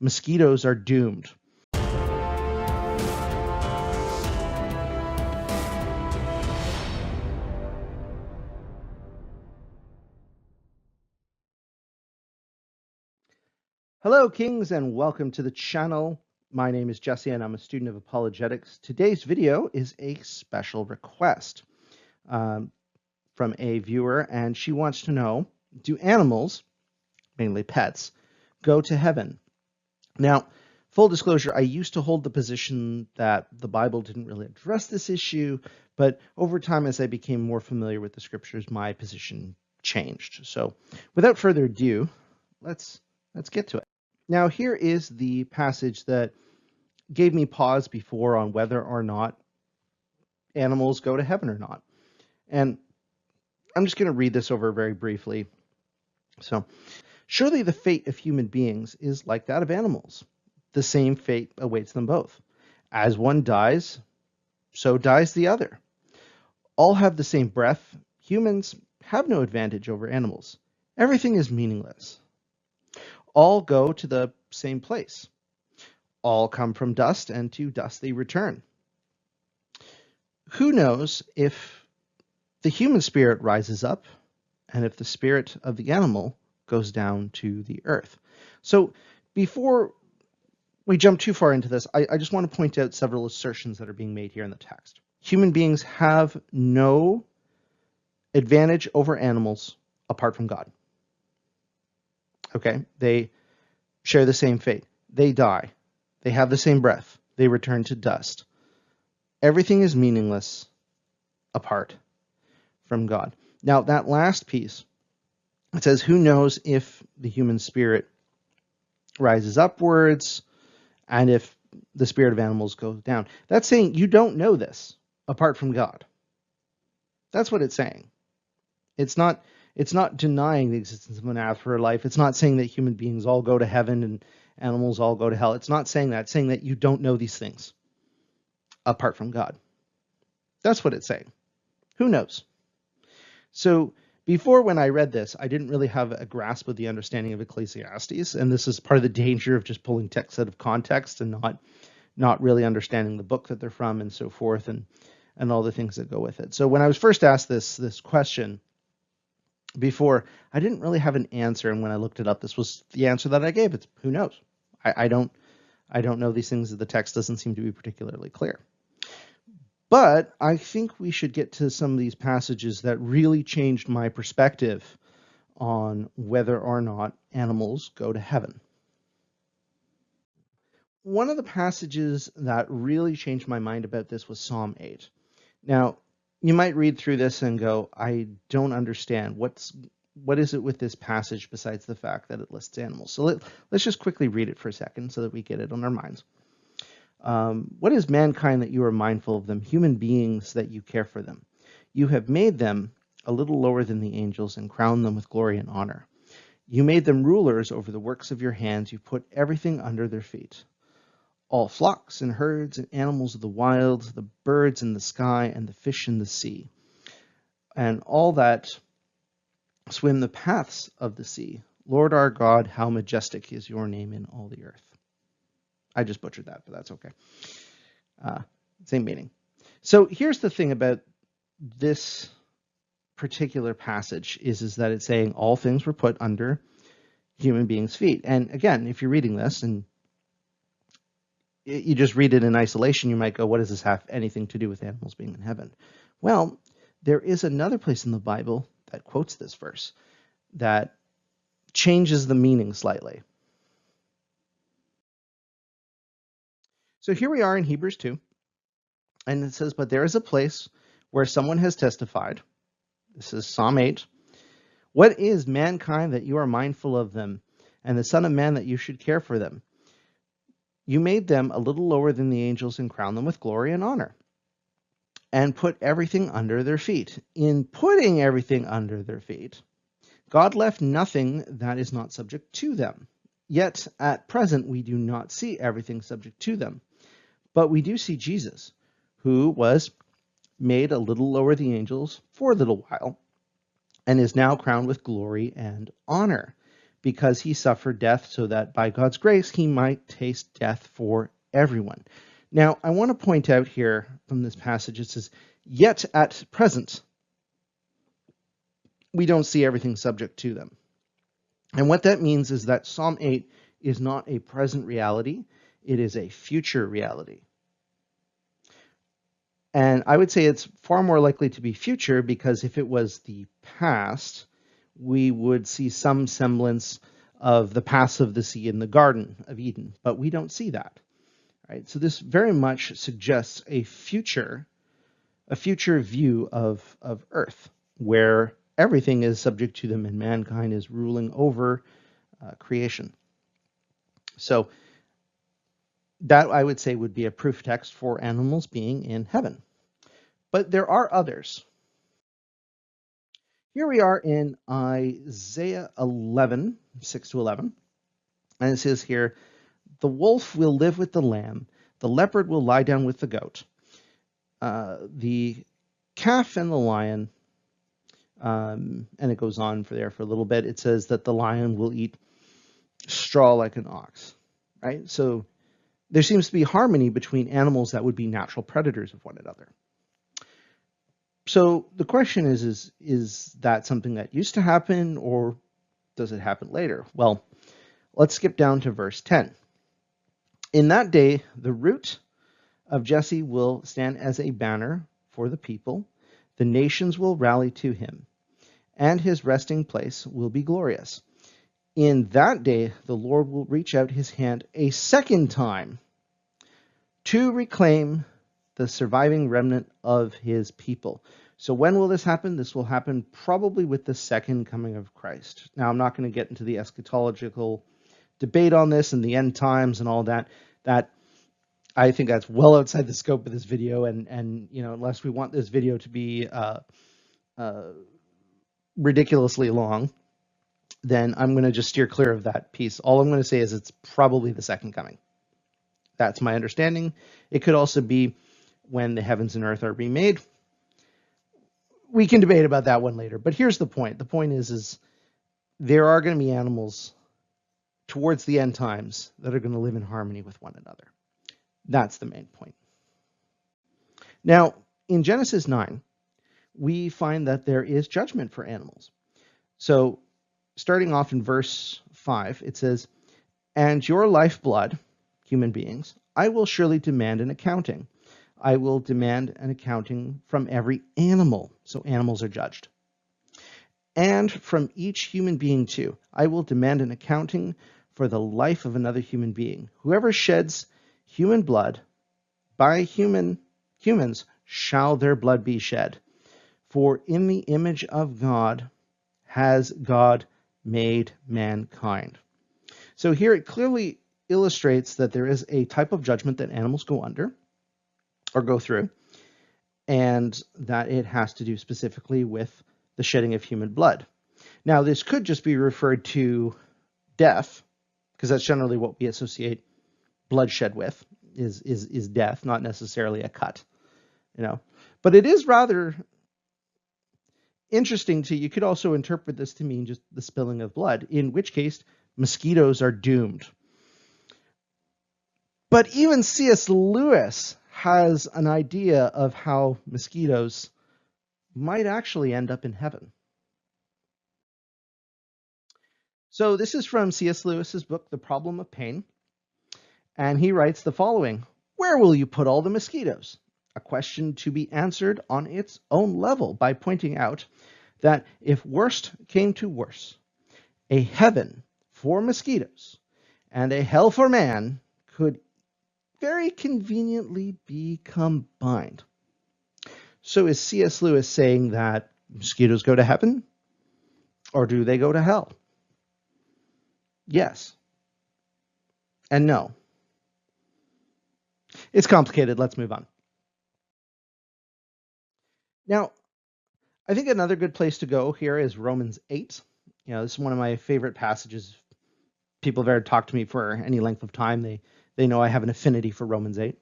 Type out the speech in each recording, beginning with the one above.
Mosquitoes are doomed. Hello, Kings, and welcome to the channel. My name is Jesse, and I'm a student of apologetics. Today's video is a special request from a viewer, and she wants to know, do animals, mainly pets, go to heaven? Now, full disclosure, I used to hold the position that the Bible didn't really address this issue, but over time, as I became more familiar with the scriptures, my position changed. So without further ado, let's get to it. Now, here is the passage that gave me pause before on whether or not animals go to heaven or not. And I'm just going to read this over very briefly. So, surely the fate of human beings is like that of animals. The same fate awaits them both. As one dies, so dies the other. All have the same breath. Humans have no advantage over animals. Everything is meaningless. All go to the same place. All come from dust, and to dust they return. Who knows if the human spirit rises up, and if the spirit of the animal goes down to the earth? So before we jump too far into this, I just want to point out several assertions that are being made here in the text. Human beings have no advantage over animals apart from God. Okay, they share the same fate. They die. They have the same breath. They return to dust. Everything is meaningless apart from God. Now, that last piece, it says, who knows if the human spirit rises upwards and if the spirit of animals goes down. That's saying you don't know this apart from God. That's what it's saying. It's not denying the existence of an afterlife. It's not saying that human beings all go to heaven and animals all go to hell. It's not saying that. It's saying that you don't know these things apart from God. That's what it's saying. Who knows? So before, when I read this, I didn't really have a grasp of the understanding of Ecclesiastes, and this is part of the danger of just pulling text out of context and not really understanding the book that they're from and so forth, and all the things that go with it. So when I was first asked this question before, I didn't really have an answer, and when I looked it up, this was the answer that I gave. It's who knows? I don't know these things. The text doesn't seem to be particularly clear. But I think we should get to some of these passages that really changed my perspective on whether or not animals go to heaven. One of the passages that really changed my mind about this was Psalm 8. Now, you might read through this and go, I don't understand. What is it with this passage besides the fact that it lists animals? So let's just quickly read it for a second so that we get it on our minds. What is mankind that you are mindful of them, human beings that you care for them? You have made them a little lower than the angels and crowned them with glory and honor. You made them rulers over the works of your hands. You put everything under their feet. All flocks and herds and animals of the wild, the birds in the sky and the fish in the sea, and all that swim the paths of the sea. Lord our God, how majestic is your name in all the earth. I just butchered that, but that's okay. Same meaning. So here's the thing about this particular passage is that it's saying all things were put under human beings' feet. And again, if you're reading this and you just read it in isolation, you might go, what does this have anything to do with animals being in heaven? Well, there is another place in the Bible that quotes this verse that changes the meaning slightly. So here we are in Hebrews 2, and it says, but there is a place where someone has testified. This is Psalm 8. What is mankind that you are mindful of them, and the Son of Man that you should care for them? You made them a little lower than the angels and crowned them with glory and honor, and put everything under their feet. In putting everything under their feet, God left nothing that is not subject to them. Yet at present we do not see everything subject to them. But we do see Jesus, who was made a little lower than the angels for a little while, and is now crowned with glory and honor, because he suffered death so that by God's grace he might taste death for everyone. Now, I want to point out here from this passage, it says, yet at present, we don't see everything subject to them. And what that means is that Psalm 8 is not a present reality, it is a future reality. And I would say it's far more likely to be future, because if it was the past, we would see some semblance of the paths of the sea in the Garden of Eden, but we don't see that. Right? So this very much suggests a future view of Earth, where everything is subject to them and mankind is ruling over creation. So that, I would say, would be a proof text for animals being in heaven. But there are others. Here we are in Isaiah 11, 6-11. And it says here, the wolf will live with the lamb, the leopard will lie down with the goat, the calf and the lion, and it goes on for a little bit. It says that the lion will eat straw like an ox, right? So there seems to be harmony between animals that would be natural predators of one another. So the question is that something that used to happen, or does it happen later? Well, let's skip down to verse 10. In that day, the root of Jesse will stand as a banner for the people. The nations will rally to him, and his resting place will be glorious. In that day, the Lord will reach out his hand a second time to reclaim the surviving remnant of his people. So when will this happen? This will happen probably with the second coming of Christ. Now, I'm not going to get into the eschatological debate on this and the end times and all that. That I think that's well outside the scope of this video, and you know, unless we want this video to be ridiculously long, then I'm going to just steer clear of that piece. All I'm going to say is it's probably the second coming. That's my understanding. It could also be when the heavens and earth are remade. We can debate about that one later, but here's the point. The point is there are going to be animals towards the end times that are going to live in harmony with one another. That's the main point. Now, in Genesis 9, we find that there is judgment for animals. So, starting off in verse 5, it says, "And your lifeblood, human beings, I will surely demand an accounting. I will demand an accounting from every animal." So animals are judged. "And from each human being too. I will demand an accounting for the life of another human being. Whoever sheds human blood, by humans shall their blood be shed. For in the image of God has God made mankind." So here it clearly illustrates that there is a type of judgment that animals go under or go through, and that it has to do specifically with the shedding of human blood. Now, this could just be referred to death, because that's generally what we associate bloodshed with, is death, not necessarily a cut, you know. But it is rather interesting you could also interpret this to mean just the spilling of blood, in which case mosquitoes are doomed. But even C.S. Lewis has an idea of how mosquitoes might actually end up in heaven. So this is from C.S. Lewis's book, The Problem of Pain. And he writes the following: "Where will you put all the mosquitoes? A question to be answered on its own level by pointing out that if worst came to worst, a heaven for mosquitoes and a hell for man could very conveniently be combined." So is C.S. Lewis saying that mosquitoes go to heaven, or do they go to hell? Yes and no. It's complicated. Let's move on. Now, I think another good place to go here is Romans 8. You know, this is one of my favorite passages. People have ever talked to me for any length of time, they know I have an affinity for Romans 8.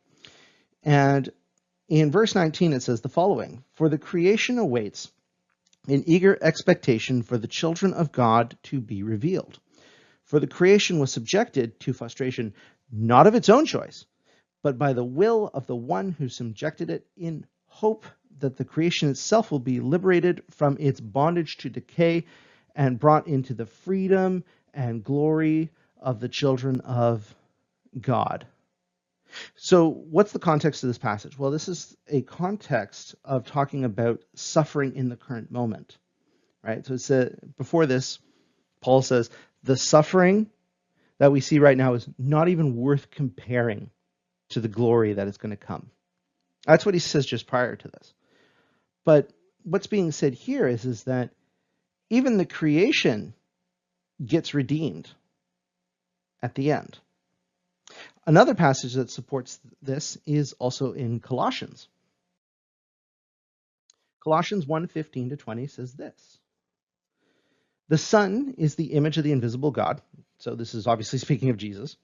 And in verse 19, it says the following: "For the creation awaits in eager expectation for the children of God to be revealed. For the creation was subjected to frustration, not of its own choice, but by the will of the one who subjected it, in hope that the creation itself will be liberated from its bondage to decay and brought into the freedom and glory of the children of God. So what's the context of this passage? Well, this is a context of talking about suffering in the current moment, right? So it's before this, Paul says, the suffering that we see right now is not even worth comparing to the glory that is going to come. That's what he says just prior to this. But what's being said here is that even the creation gets redeemed at the end. Another passage that supports this is also in Colossians. Colossians 1:15-20 says this. The Son is the image of the invisible God. So this is obviously speaking of Jesus,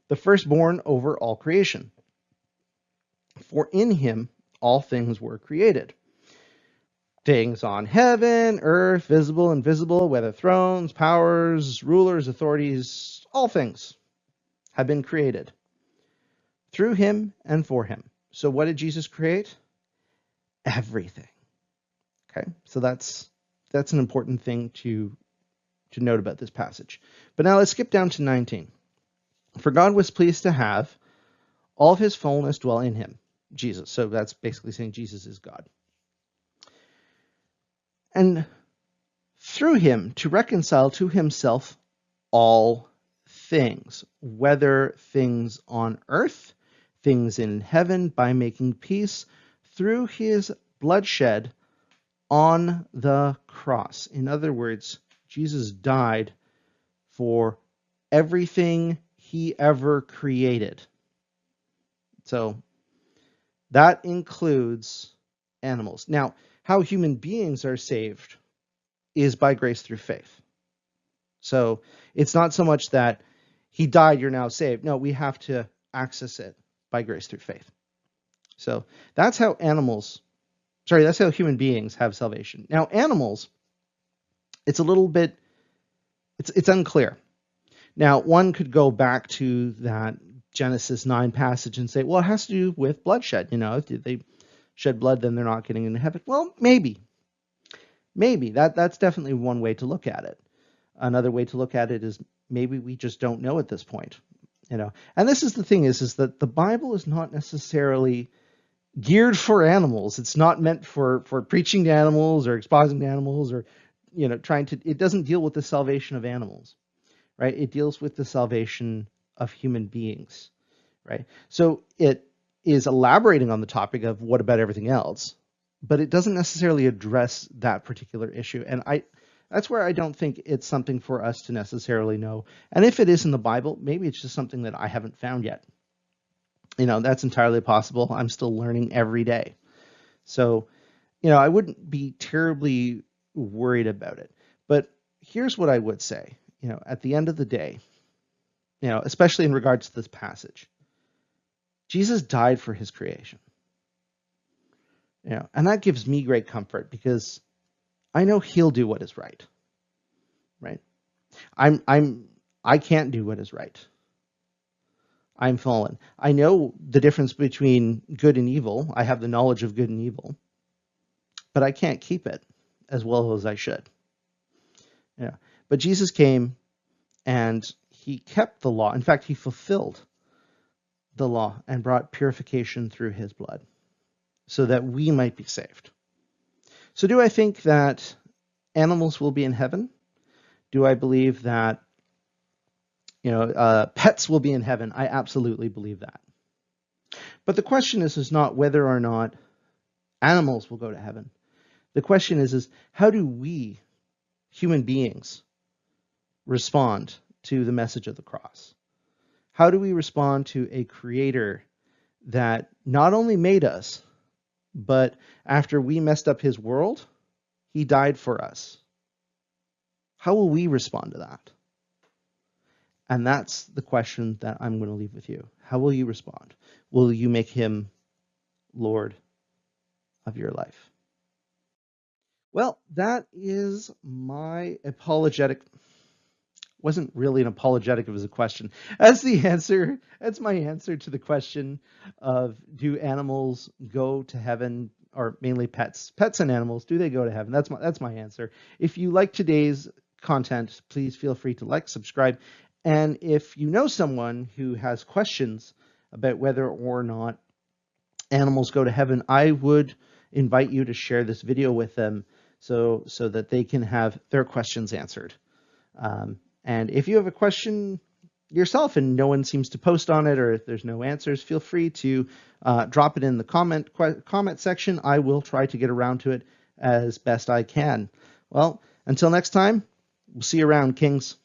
the firstborn over all creation. For in him all things were created. Things on heaven, earth, visible, invisible, whether thrones, powers, rulers, authorities, all things have been created through him and for him. So what did Jesus create? Everything. Okay, so that's an important thing to note about this passage. But now let's skip down to 19. For God was pleased to have all of his fullness dwell in him, Jesus. So that's basically saying Jesus is God. And through him to reconcile to himself all things, whether things on earth, things in heaven, by making peace through his bloodshed on the cross. In other words, Jesus died for everything he ever created. So that includes animals. Now, how human beings are saved is by grace through faith. So it's not so much that he died, you're now saved. No, we have to access it by grace through faith. So that's how that's how human beings have salvation. Now, animals, it's a little bit, it's unclear. Now, one could go back to that Genesis 9 passage and say, well, it has to do with bloodshed. If they shed blood, then they're not getting into heaven. Well, maybe. That's definitely one way to look at it. Another way to look at it is maybe we just don't know at this point. And this is the thing is that the Bible is not necessarily geared for animals. It's not meant for preaching to animals or expositing to animals or it doesn't deal with the salvation of animals, right? It deals with the salvation of human beings, right? So it is elaborating on the topic of what about everything else, but it doesn't necessarily address that particular issue. And that's where I don't think it's something for us to necessarily know. And if it is in the Bible, maybe it's just something that I haven't found yet. That's entirely possible. I'm still learning every day. So, I wouldn't be terribly worried about it. But here's what I would say, at the end of the day, especially in regards to this passage, Jesus died for his creation. And that gives me great comfort because I know he'll do what is right. Right? I can't do what is right. I'm fallen. I know the difference between good and evil. I have the knowledge of good and evil, but I can't keep it as well as I should. But Jesus came and he kept the law. In fact, he fulfilled the law and brought purification through his blood so that we might be saved. So do I think that animals will be in heaven? Do I believe that pets will be in heaven? I absolutely believe that. But the question is not whether or not animals will go to heaven. The question is how do we, human beings, respond to the message of the cross? How do we respond to a creator that not only made us, but after we messed up his world, he died for us? How will we respond to that? And that's the question that I'm going to leave with you. How will you respond? Will you make him Lord of your life? Well, that is my apologetic. wasn't really an apologetic, it was a question. That's the answer. That's my answer to the question of, do animals go to heaven, or mainly pets and animals, do they go to heaven? That's my answer. If you like today's content, please feel free to like, subscribe, and if you know someone who has questions about whether or not animals go to heaven, I would invite you to share this video with them so that they can have their questions answered. And if you have a question yourself and no one seems to post on it, or if there's no answers, feel free to drop it in the comment section. I will try to get around to it as best I can. Well, until next time, we'll see you around, Kings.